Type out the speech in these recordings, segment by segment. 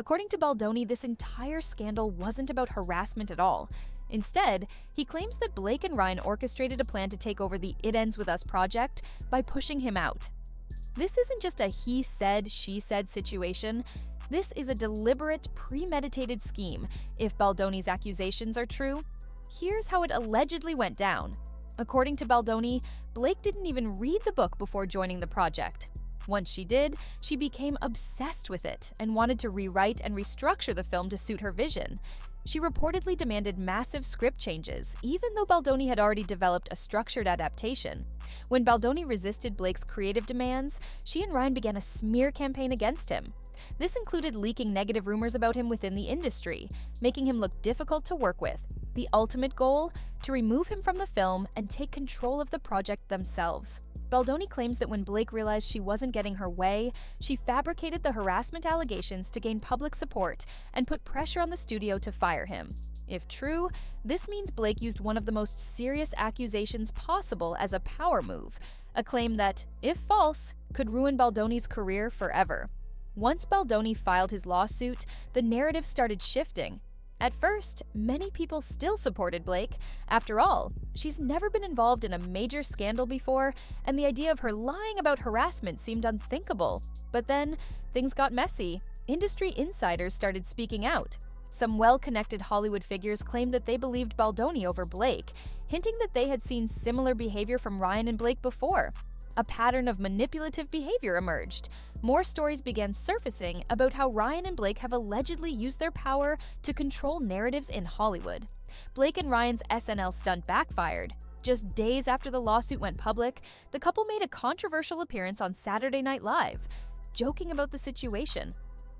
According to Baldoni, this entire scandal wasn't about harassment at all. Instead, he claims that Blake and Ryan orchestrated a plan to take over the It Ends With Us project by pushing him out. This isn't just a he said, she said situation. This is a deliberate, premeditated scheme, if Baldoni's accusations are true. Here's how it allegedly went down. According to Baldoni, Blake didn't even read the book before joining the project. Once she did, she became obsessed with it and wanted to rewrite and restructure the film to suit her vision. She reportedly demanded massive script changes, even though Baldoni had already developed a structured adaptation. When Baldoni resisted Blake's creative demands, she and Ryan began a smear campaign against him. This included leaking negative rumors about him within the industry, making him look difficult to work with. The ultimate goal? To remove him from the film and take control of the project themselves. Baldoni claims that when Blake realized she wasn't getting her way, she fabricated the harassment allegations to gain public support and put pressure on the studio to fire him. If true, this means Blake used one of the most serious accusations possible as a power move, a claim that, if false, could ruin Baldoni's career forever. Once Baldoni filed his lawsuit, the narrative started shifting. At first, many people still supported Blake. After all, she's never been involved in a major scandal before, and the idea of her lying about harassment seemed unthinkable. But then, things got messy. Industry insiders started speaking out. Some well-connected Hollywood figures claimed that they believed Baldoni over Blake, hinting that they had seen similar behavior from Ryan and Blake before. A pattern of manipulative behavior emerged. More stories began surfacing about how Ryan and Blake have allegedly used their power to control narratives in Hollywood. Blake and Ryan's SNL stunt backfired. Just days after the lawsuit went public, the couple made a controversial appearance on Saturday Night Live, joking about the situation.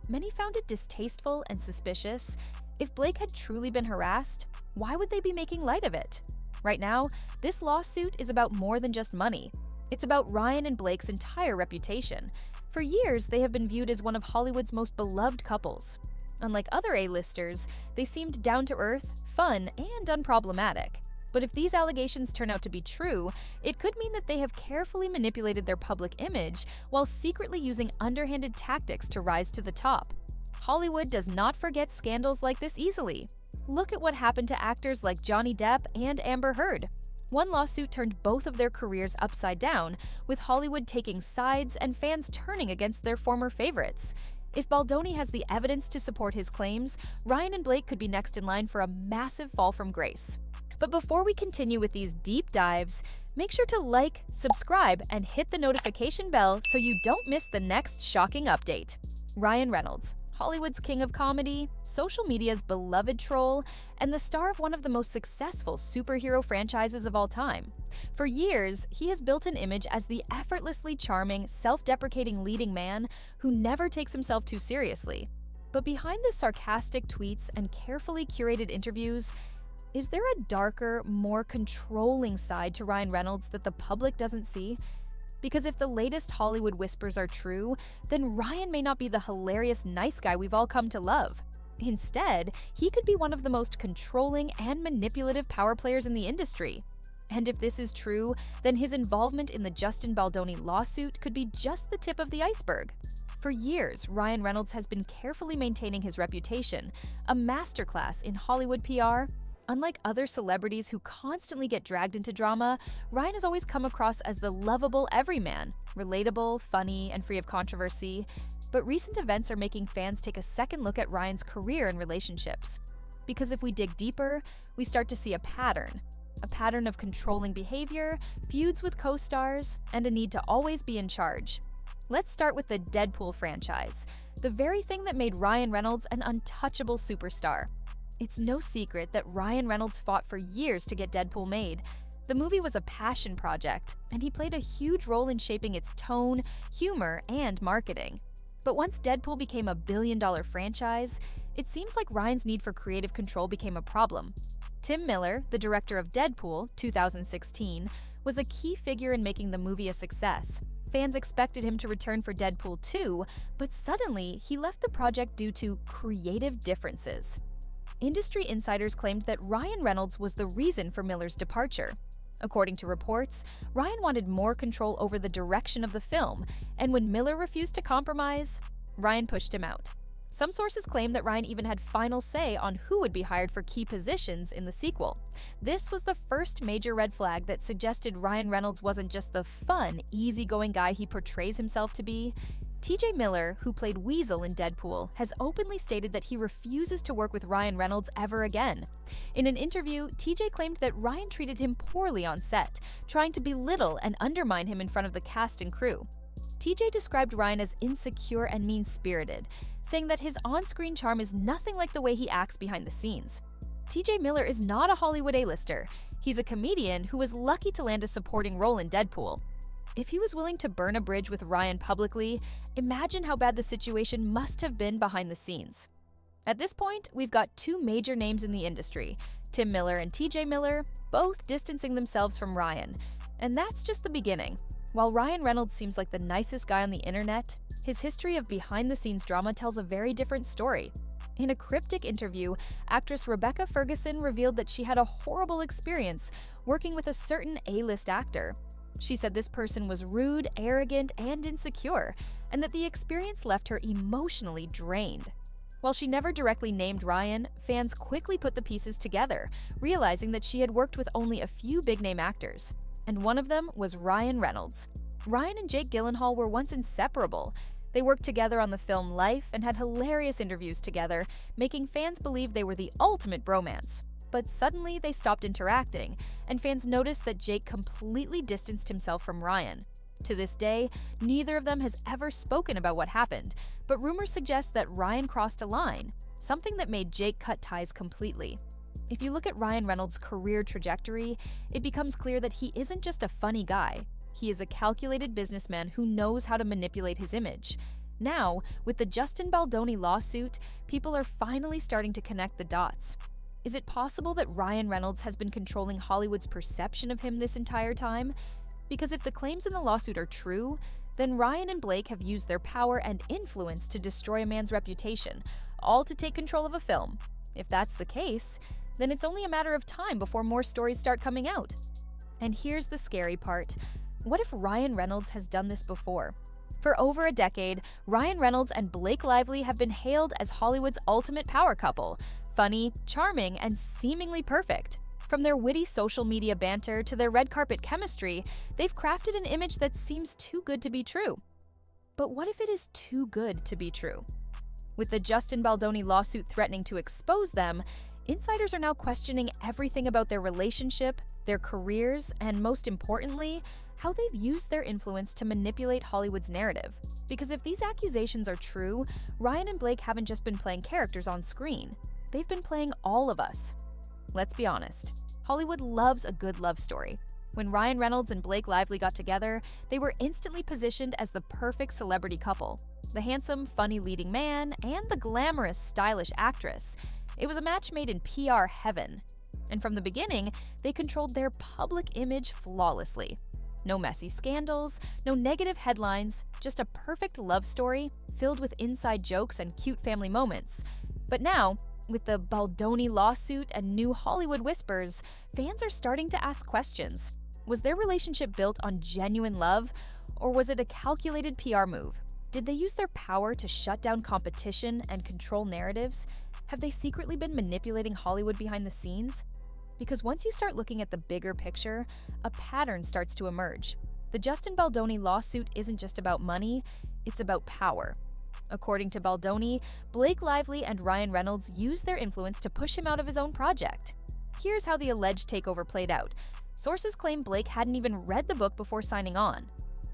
Many found it distasteful and suspicious. If Blake had truly been harassed, why would they be making light of it? Right now, this lawsuit is about more than just money. It's about Ryan and Blake's entire reputation. For years, they have been viewed as one of Hollywood's most beloved couples. Unlike other A-listers, they seemed down-to-earth, fun, and unproblematic. But if these allegations turn out to be true, it could mean that they have carefully manipulated their public image while secretly using underhanded tactics to rise to the top. Hollywood does not forget scandals like this easily. Look at what happened to actors like Johnny Depp and Amber Heard. One lawsuit turned both of their careers upside down, with Hollywood taking sides and fans turning against their former favorites. If Baldoni has the evidence to support his claims, Ryan and Blake could be next in line for a massive fall from grace. But before we continue with these deep dives, make sure to like, subscribe, and hit the notification bell so you don't miss the next shocking update. Ryan Reynolds, Hollywood's king of comedy, social media's beloved troll, and the star of one of the most successful superhero franchises of all time. For years, he has built an image as the effortlessly charming, self-deprecating leading man who never takes himself too seriously. But behind the sarcastic tweets and carefully curated interviews, is there a darker, more controlling side to Ryan Reynolds that the public doesn't see? Because if the latest Hollywood whispers are true, then Ryan may not be the hilarious nice guy we've all come to love. Instead, he could be one of the most controlling and manipulative power players in the industry. And if this is true, then his involvement in the Justin Baldoni lawsuit could be just the tip of the iceberg. For years, Ryan Reynolds has been carefully maintaining his reputation, a masterclass in Hollywood PR. Unlike other celebrities who constantly get dragged into drama, Ryan has always come across as the lovable everyman, relatable, funny, and free of controversy. But recent events are making fans take a second look at Ryan's career and relationships. Because if we dig deeper, we start to see a pattern of controlling behavior, feuds with co-stars, and a need to always be in charge. Let's start with the Deadpool franchise, the very thing that made Ryan Reynolds an untouchable superstar. It's no secret that Ryan Reynolds fought for years to get Deadpool made. The movie was a passion project, and he played a huge role in shaping its tone, humor, and marketing. But once Deadpool became a billion-dollar franchise, it seems like Ryan's need for creative control became a problem. Tim Miller, the director of Deadpool 2016, was a key figure in making the movie a success. Fans expected him to return for Deadpool 2, but suddenly he left the project due to creative differences. Industry insiders claimed that Ryan Reynolds was the reason for Miller's departure. According to reports, Ryan wanted more control over the direction of the film, and when Miller refused to compromise, Ryan pushed him out. Some sources claim that Ryan even had final say on who would be hired for key positions in the sequel. This was the first major red flag that suggested Ryan Reynolds wasn't just the fun, easygoing guy he portrays himself to be. TJ Miller, who played Weasel in Deadpool, has openly stated that he refuses to work with Ryan Reynolds ever again. In an interview, TJ claimed that Ryan treated him poorly on set, trying to belittle and undermine him in front of the cast and crew. TJ described Ryan as insecure and mean-spirited, saying that his on-screen charm is nothing like the way he acts behind the scenes. TJ Miller is not a Hollywood A-lister. He's a comedian who was lucky to land a supporting role in Deadpool. If he was willing to burn a bridge with Ryan publicly, imagine how bad the situation must have been behind the scenes. At this point, we've got two major names in the industry, Tim Miller and TJ Miller, both distancing themselves from Ryan. And that's just the beginning. While Ryan Reynolds seems like the nicest guy on the internet, his history of behind-the-scenes drama tells a very different story. In a cryptic interview, actress Rebecca Ferguson revealed that she had a horrible experience working with a certain A-list actor. She said this person was rude, arrogant, and insecure, and that the experience left her emotionally drained. While she never directly named Ryan, fans quickly put the pieces together, realizing that she had worked with only a few big-name actors. And one of them was Ryan Reynolds. Ryan and Jake Gyllenhaal were once inseparable. They worked together on the film Life and had hilarious interviews together, making fans believe they were the ultimate bromance. But suddenly they stopped interacting, and fans noticed that Jake completely distanced himself from Ryan. To this day, neither of them has ever spoken about what happened, but rumors suggest that Ryan crossed a line, something that made Jake cut ties completely. If you look at Ryan Reynolds' career trajectory, it becomes clear that he isn't just a funny guy. He is a calculated businessman who knows how to manipulate his image. Now, with the Justin Baldoni lawsuit, people are finally starting to connect the dots. Is it possible that Ryan Reynolds has been controlling Hollywood's perception of him this entire time? Because if the claims in the lawsuit are true, then Ryan and Blake have used their power and influence to destroy a man's reputation, all to take control of a film. If that's the case, then it's only a matter of time before more stories start coming out. And here's the scary part. What if Ryan Reynolds has done this before? For over a decade, Ryan Reynolds and Blake Lively have been hailed as Hollywood's ultimate power couple, funny, charming, and seemingly perfect. From their witty social media banter to their red carpet chemistry, they've crafted an image that seems too good to be true. But what if it is too good to be true? With the Justin Baldoni lawsuit threatening to expose them, insiders are now questioning everything about their relationship, their careers, and most importantly, how they've used their influence to manipulate Hollywood's narrative. Because if these accusations are true, Ryan and Blake haven't just been playing characters on screen. They've been playing all of us. Let's be honest, Hollywood loves a good love story. When Ryan Reynolds and Blake Lively got together, they were instantly positioned as the perfect celebrity couple. The handsome, funny leading man and the glamorous, stylish actress. It was a match made in PR heaven. And from the beginning, they controlled their public image flawlessly. No messy scandals, no negative headlines, just a perfect love story filled with inside jokes and cute family moments. But now, with the Baldoni lawsuit and new Hollywood whispers, fans are starting to ask questions. Was their relationship built on genuine love, or was it a calculated PR move? Did they use their power to shut down competition and control narratives? Have they secretly been manipulating Hollywood behind the scenes? Because once you start looking at the bigger picture, a pattern starts to emerge. The Justin Baldoni lawsuit isn't just about money, it's about power. According to Baldoni, Blake Lively and Ryan Reynolds used their influence to push him out of his own project. Here's how the alleged takeover played out. Sources claim Blake hadn't even read the book before signing on.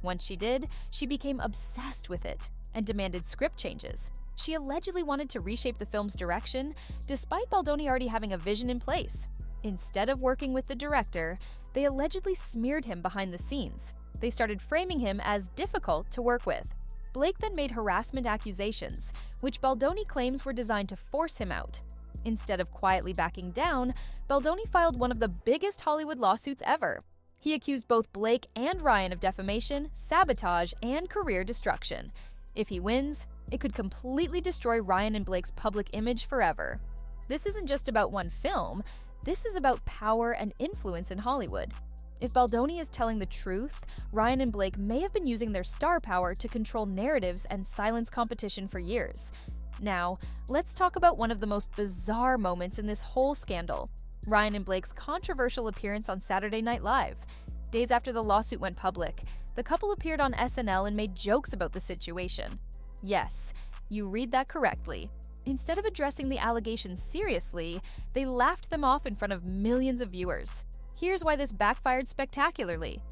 Once she did, she became obsessed with it and demanded script changes. She allegedly wanted to reshape the film's direction, despite Baldoni already having a vision in place. Instead of working with the director, they allegedly smeared him behind the scenes. They started framing him as difficult to work with. Blake then made harassment accusations, which Baldoni claims were designed to force him out. Instead of quietly backing down, Baldoni filed one of the biggest Hollywood lawsuits ever. He accused both Blake and Ryan of defamation, sabotage, and career destruction. If he wins, it could completely destroy Ryan and Blake's public image forever. This isn't just about one film, this is about power and influence in Hollywood. If Baldoni is telling the truth, Ryan and Blake may have been using their star power to control narratives and silence competition for years. Now, let's talk about one of the most bizarre moments in this whole scandal: Ryan and Blake's controversial appearance on Saturday Night Live. Days after the lawsuit went public, the couple appeared on SNL and made jokes about the situation. Yes, you read that correctly. Instead of addressing the allegations seriously, they laughed them off in front of millions of viewers. Here's why this backfired spectacularly.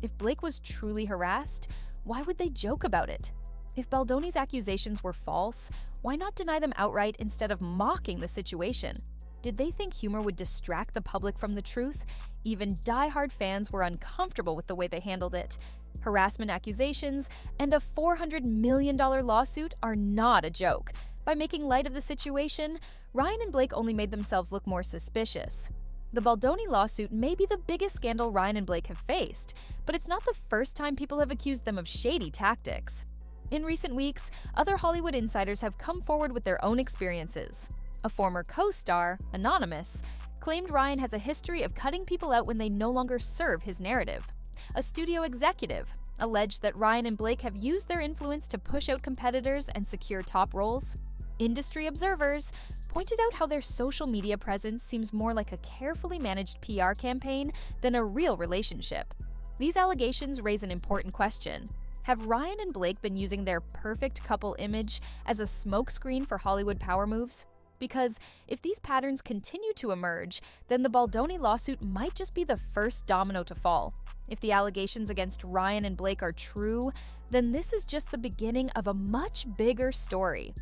If Blake was truly harassed, why would they joke about it? If Baldoni's accusations were false, why not deny them outright instead of mocking the situation? Did they think humor would distract the public from the truth? Even die-hard fans were uncomfortable with the way they handled it. Harassment accusations and a $400 million lawsuit are not a joke. By making light of the situation, Ryan and Blake only made themselves look more suspicious. The Baldoni lawsuit may be the biggest scandal Ryan and Blake have faced, but it's not the first time people have accused them of shady tactics. In recent weeks, other Hollywood insiders have come forward with their own experiences. A former co-star, Anonymous, claimed Ryan has a history of cutting people out when they no longer serve his narrative. A studio executive alleged that Ryan and Blake have used their influence to push out competitors and secure top roles. Industry observers pointed out how their social media presence seems more like a carefully managed PR campaign than a real relationship. These allegations raise an important question. Have Ryan and Blake been using their perfect couple image as a smokescreen for Hollywood power moves? Because if these patterns continue to emerge, then the Baldoni lawsuit might just be the first domino to fall. If the allegations against Ryan and Blake are true, then this is just the beginning of a much bigger story.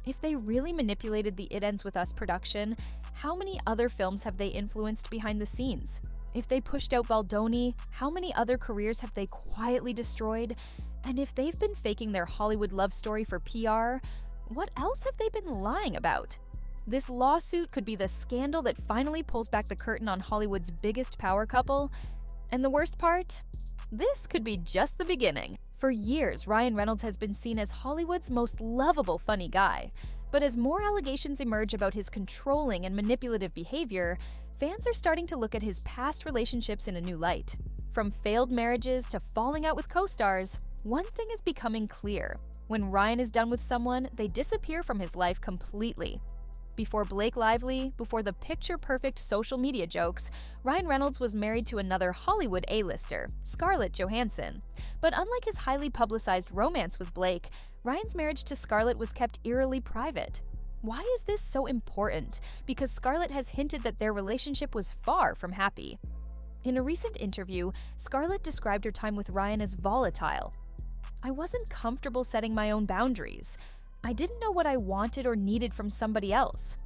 If they really manipulated the It Ends With Us production, how many other films have they influenced behind the scenes? If they pushed out Baldoni, how many other careers have they quietly destroyed? And if they've been faking their Hollywood love story for PR, what else have they been lying about? This lawsuit could be the scandal that finally pulls back the curtain on Hollywood's biggest power couple. And the worst part? This could be just the beginning. For years, Ryan Reynolds has been seen as Hollywood's most lovable funny guy. But as more allegations emerge about his controlling and manipulative behavior, fans are starting to look at his past relationships in a new light. From failed marriages to falling out with co-stars, one thing is becoming clear. When Ryan is done with someone, they disappear from his life completely. Before Blake Lively, before the picture-perfect social media jokes, Ryan Reynolds was married to another Hollywood A-lister, Scarlett Johansson. But unlike his highly publicized romance with Blake, Ryan's marriage to Scarlett was kept eerily private. Why is this so important? Because Scarlett has hinted that their relationship was far from happy. In a recent interview, Scarlett described her time with Ryan as volatile. "I wasn't comfortable setting my own boundaries. I didn't know what I wanted or needed from somebody else."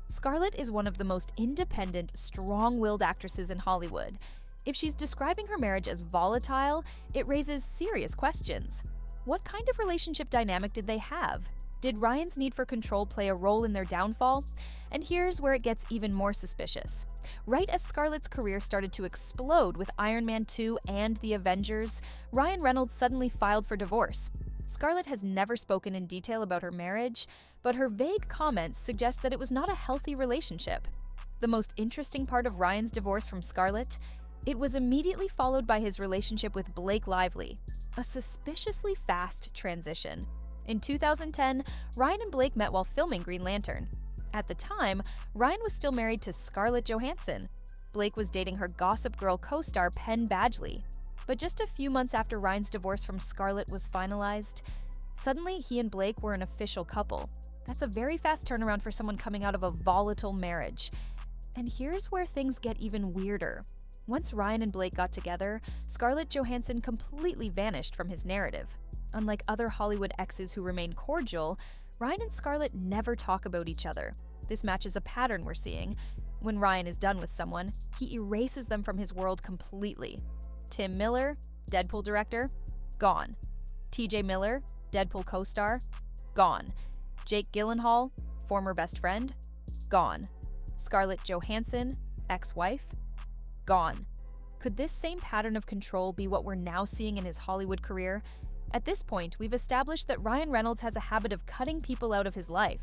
Scarlett is one of the most independent, strong-willed actresses in Hollywood. If she's describing her marriage as volatile, it raises serious questions. What kind of relationship dynamic did they have? Did Ryan's need for control play a role in their downfall? And here's where it gets even more suspicious. Right as Scarlett's career started to explode with Iron Man 2 and The Avengers, Ryan Reynolds suddenly filed for divorce. Scarlett has never spoken in detail about her marriage, but her vague comments suggest that it was not a healthy relationship. The most interesting part of Ryan's divorce from Scarlett? It was immediately followed by his relationship with Blake Lively, a suspiciously fast transition. In 2010, Ryan and Blake met while filming Green Lantern. At the time, Ryan was still married to Scarlett Johansson. Blake was dating her Gossip Girl co-star Penn Badgley. But just a few months after Ryan's divorce from Scarlett was finalized, suddenly he and Blake were an official couple. That's a very fast turnaround for someone coming out of a volatile marriage. And here's where things get even weirder. Once Ryan and Blake got together, Scarlett Johansson completely vanished from his narrative. Unlike other Hollywood exes who remain cordial, Ryan and Scarlett never talk about each other. This matches a pattern we're seeing. When Ryan is done with someone, he erases them from his world completely. Tim Miller, Deadpool director, gone. TJ Miller, Deadpool co-star, gone. Jake Gyllenhaal, former best friend, gone. Scarlett Johansson, ex-wife, gone. Could this same pattern of control be what we're now seeing in his Hollywood career? At this point, we've established that Ryan Reynolds has a habit of cutting people out of his life.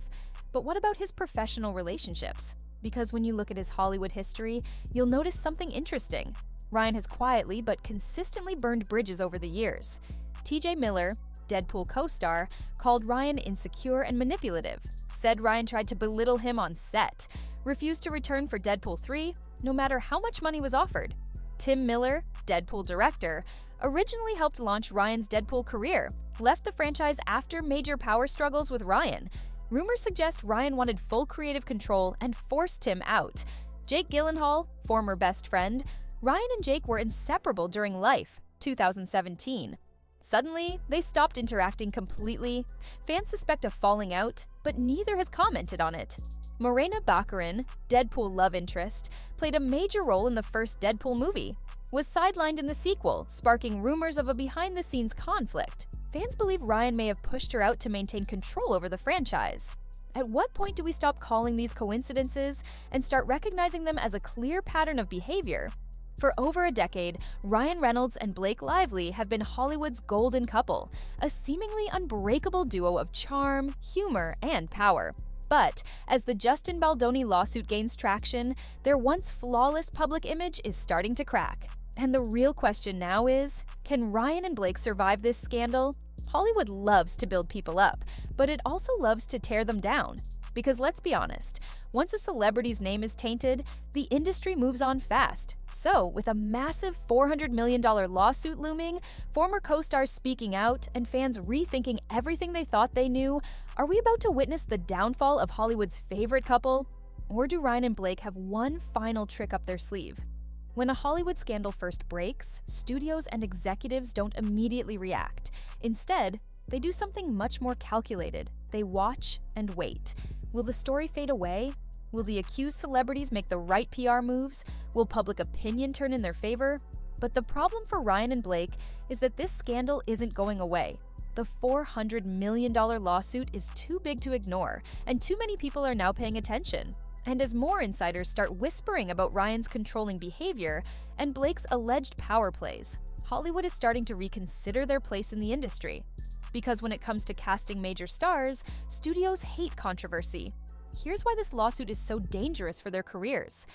But what about his professional relationships? Because when you look at his Hollywood history, you'll notice something interesting. Ryan has quietly but consistently burned bridges over the years. TJ Miller, Deadpool co-star, called Ryan insecure and manipulative, said Ryan tried to belittle him on set, refused to return for Deadpool 3 no matter how much money was offered. Tim Miller, Deadpool director, originally helped launch Ryan's Deadpool career, left the franchise after major power struggles with Ryan. Rumors suggest Ryan wanted full creative control and forced Tim out. Jake Gyllenhaal, former best friend, Ryan and Jake were inseparable during Life, 2017. Suddenly, they stopped interacting completely. Fans suspect a falling out, but neither has commented on it. Morena Baccarin, Deadpool love interest, played a major role in the first Deadpool movie, was sidelined in the sequel, sparking rumors of a behind-the-scenes conflict. Fans believe Ryan may have pushed her out to maintain control over the franchise. At what point do we stop calling these coincidences and start recognizing them as a clear pattern of behavior? For over a decade, Ryan Reynolds and Blake Lively have been Hollywood's golden couple, a seemingly unbreakable duo of charm, humor, and power. But as the Justin Baldoni lawsuit gains traction, their once flawless public image is starting to crack. And the real question now is, can Ryan and Blake survive this scandal? Hollywood loves to build people up, but it also loves to tear them down. Because let's be honest, once a celebrity's name is tainted, the industry moves on fast. So, with a massive $400 million lawsuit looming, former co-stars speaking out, and fans rethinking everything they thought they knew, are we about to witness the downfall of Hollywood's favorite couple? Or do Ryan and Blake have one final trick up their sleeve? When a Hollywood scandal first breaks, studios and executives don't immediately react. Instead, they do something much more calculated. They watch and wait. Will the story fade away? Will the accused celebrities make the right PR moves? Will public opinion turn in their favor? But the problem for Ryan and Blake is that this scandal isn't going away. The $400 million lawsuit is too big to ignore, and too many people are now paying attention. And as more insiders start whispering about Ryan's controlling behavior and Blake's alleged power plays, Hollywood is starting to reconsider their place in the industry. Because when it comes to casting major stars, studios hate controversy. Here's why this lawsuit is so dangerous for their careers.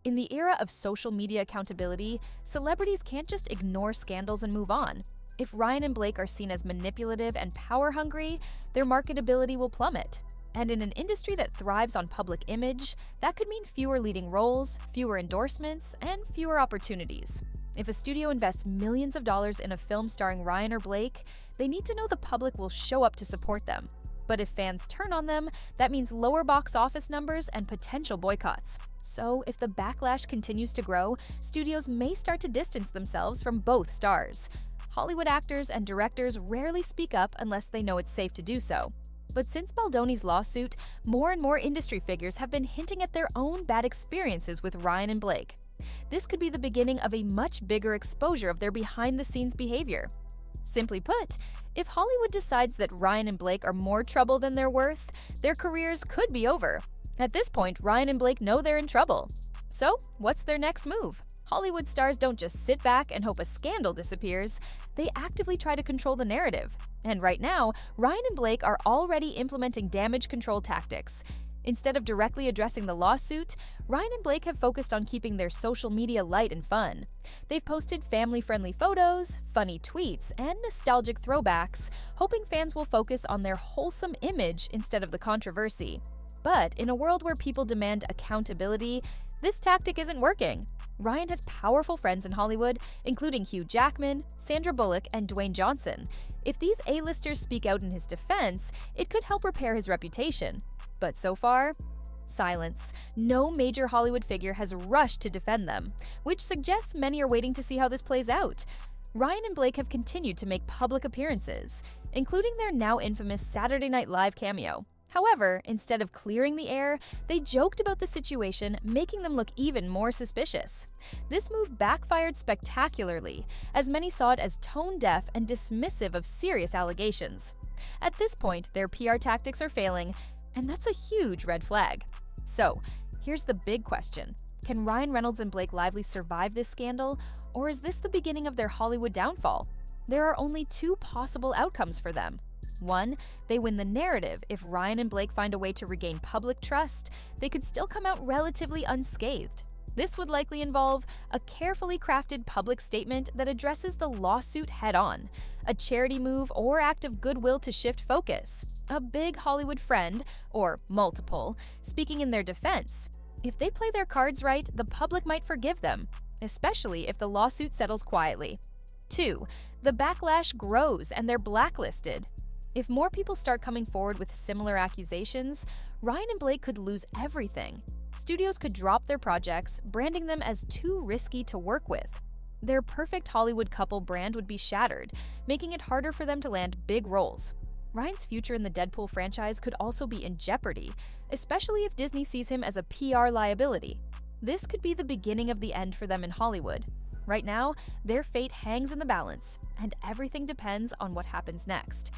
In the era of social media accountability, celebrities can't just ignore scandals and move on. If Ryan and Blake are seen as manipulative and power-hungry, their marketability will plummet. And in an industry that thrives on public image, that could mean fewer leading roles, fewer endorsements, and fewer opportunities. If a studio invests millions of dollars in a film starring Ryan or Blake, they need to know the public will show up to support them. But if fans turn on them, that means lower box office numbers and potential boycotts. So if the backlash continues to grow, studios may start to distance themselves from both stars. Hollywood actors and directors rarely speak up unless they know it's safe to do so. But since Baldoni's lawsuit, more and more industry figures have been hinting at their own bad experiences with Ryan and Blake. This could be the beginning of a much bigger exposure of their behind-the-scenes behavior. Simply put, if Hollywood decides that Ryan and Blake are more trouble than they're worth, their careers could be over. At this point, Ryan and Blake know they're in trouble. So, what's their next move? Hollywood stars don't just sit back and hope a scandal disappears, they actively try to control the narrative. And right now, Ryan and Blake are already implementing damage control tactics. Instead of directly addressing the lawsuit, Ryan and Blake have focused on keeping their social media light and fun. They've posted family-friendly photos, funny tweets, and nostalgic throwbacks, hoping fans will focus on their wholesome image instead of the controversy. But in a world where people demand accountability, this tactic isn't working. Ryan has powerful friends in Hollywood, including Hugh Jackman, Sandra Bullock, and Dwayne Johnson. If these A-listers speak out in his defense, it could help repair his reputation. But so far, silence. No major Hollywood figure has rushed to defend them, which suggests many are waiting to see how this plays out. Ryan and Blake have continued to make public appearances, including their now infamous Saturday Night Live cameo. However, instead of clearing the air, they joked about the situation, making them look even more suspicious. This move backfired spectacularly, as many saw it as tone-deaf and dismissive of serious allegations. At this point, their PR tactics are failing, and that's a huge red flag. So, here's the big question. Can Ryan Reynolds and Blake Lively survive this scandal, or is this the beginning of their Hollywood downfall? There are only two possible outcomes for them. One, they win the narrative. If Ryan and Blake find a way to regain public trust, they could still come out relatively unscathed. This would likely involve a carefully crafted public statement that addresses the lawsuit head-on, a charity move or act of goodwill to shift focus, a big Hollywood friend, or multiple, speaking in their defense. If they play their cards right, the public might forgive them, especially if the lawsuit settles quietly. 2. The backlash grows and they're blacklisted. If more people start coming forward with similar accusations, Ryan and Blake could lose everything. Studios could drop their projects, branding them as too risky to work with. Their perfect Hollywood couple brand would be shattered, making it harder for them to land big roles. Ryan's future in the Deadpool franchise could also be in jeopardy, especially if Disney sees him as a PR liability. This could be the beginning of the end for them in Hollywood. Right now, their fate hangs in the balance, and everything depends on what happens next.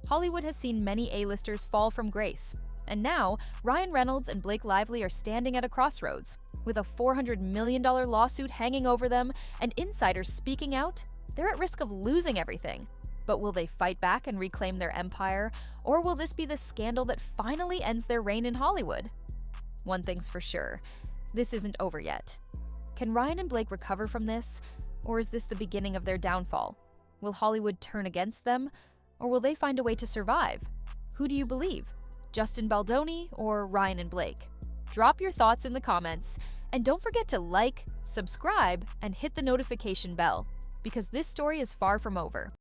Hollywood has seen many A-listers fall from grace, and now Ryan Reynolds and Blake Lively are standing at a crossroads. With a $400 million lawsuit hanging over them and insiders speaking out, they're at risk of losing everything. But will they fight back and reclaim their empire, or will this be the scandal that finally ends their reign in Hollywood? One thing's for sure, this isn't over yet. Can Ryan and Blake recover from this, or is this the beginning of their downfall? Will Hollywood turn against them, or will they find a way to survive? Who do you believe? Justin Baldoni or Ryan and Blake? Drop your thoughts in the comments, and don't forget to like, subscribe, and hit the notification bell, because this story is far from over.